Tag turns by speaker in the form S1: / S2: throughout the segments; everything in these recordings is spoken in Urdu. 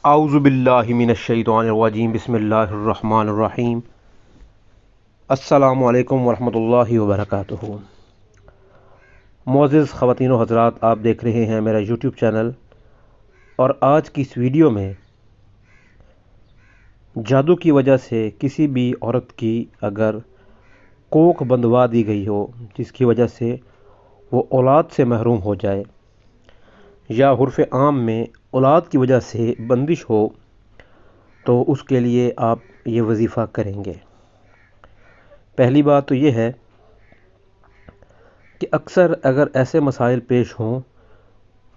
S1: اعوذ باللہ من الشیطان الرجیم بسم اللہ الرحمن الرحیم۔ السلام علیکم ورحمۃ اللہ وبرکاتہ۔ معزز خواتین و حضرات، آپ دیکھ رہے ہیں میرا یوٹیوب چینل، اور آج کی اس ویڈیو میں جادو کی وجہ سے کسی بھی عورت کی اگر کوکھ بندوا دی گئی ہو جس کی وجہ سے وہ اولاد سے محروم ہو جائے، یا عرف عام میں اولاد کی وجہ سے بندش ہو، تو اس کے لیے آپ یہ وظیفہ کریں گے۔ پہلی بات تو یہ ہے کہ اکثر اگر ایسے مسائل پیش ہوں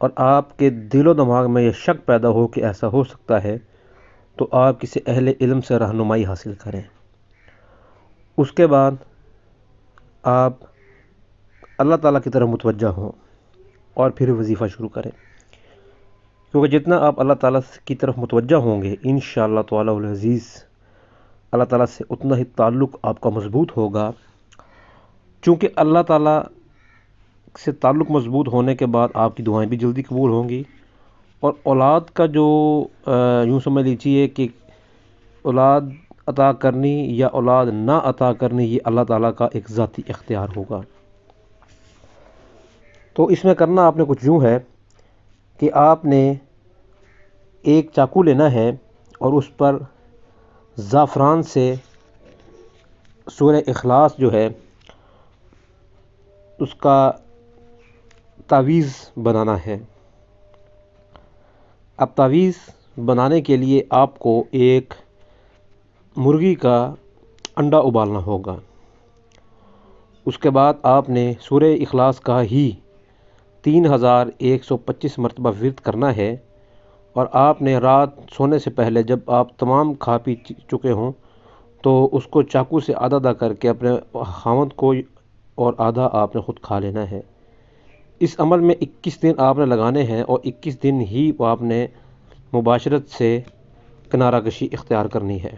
S1: اور آپ کے دل و دماغ میں یہ شک پیدا ہو کہ ایسا ہو سکتا ہے، تو آپ کسی اہل علم سے رہنمائی حاصل کریں۔ اس کے بعد آپ اللہ تعالیٰ کی طرف متوجہ ہوں اور پھر وظیفہ شروع کریں، کیونکہ جتنا آپ اللہ تعالیٰ کی طرف متوجہ ہوں گے انشاءاللہ تعالیٰ العزیز، اللہ تعالیٰ سے اتنا ہی تعلق آپ کا مضبوط ہوگا۔ چونکہ اللہ تعالیٰ سے تعلق مضبوط ہونے کے بعد آپ کی دعائیں بھی جلدی قبول ہوں گی، اور اولاد کا جو یوں سمجھ لیجیے کہ اولاد عطا کرنی یا اولاد نہ عطا کرنی، یہ اللہ تعالیٰ کا ایک ذاتی اختیار ہوگا۔ تو اس میں کرنا آپ نے کچھ یوں ہے کہ آپ نے ایک چاقو لینا ہے اور اس پر زعفران سے سورہ اخلاص جو ہے اس کا تعویذ بنانا ہے۔ اب تعویذ بنانے کے لیے آپ کو ایک مرغی کا انڈا ابالنا ہوگا۔ اس کے بعد آپ نے سورہ اخلاص کا ہی 3125 مرتبہ ورد کرنا ہے، اور آپ نے رات سونے سے پہلے جب آپ تمام کھا پی چکے ہوں تو اس کو چاقو سے آدھا آدھا کر کے اپنے خاوند کو اور آدھا آپ نے خود کھا لینا ہے۔ اس عمل میں 21 دن آپ نے لگانے ہیں، اور 21 دن ہی آپ نے مباشرت سے کنارہ کشی اختیار کرنی ہے۔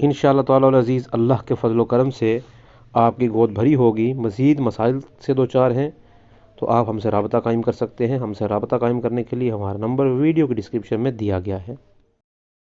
S1: انشاءاللہ تعالی العزیز اللہ کے فضل و کرم سے آپ کی گود بھری ہوگی۔ مزید مسائل سے دو چار ہیں تو آپ ہم سے رابطہ قائم کر سکتے ہیں۔ ہم سے رابطہ قائم کرنے کے لیے ہمارا نمبر ویڈیو کی ڈسکرپشن میں دیا گیا ہے۔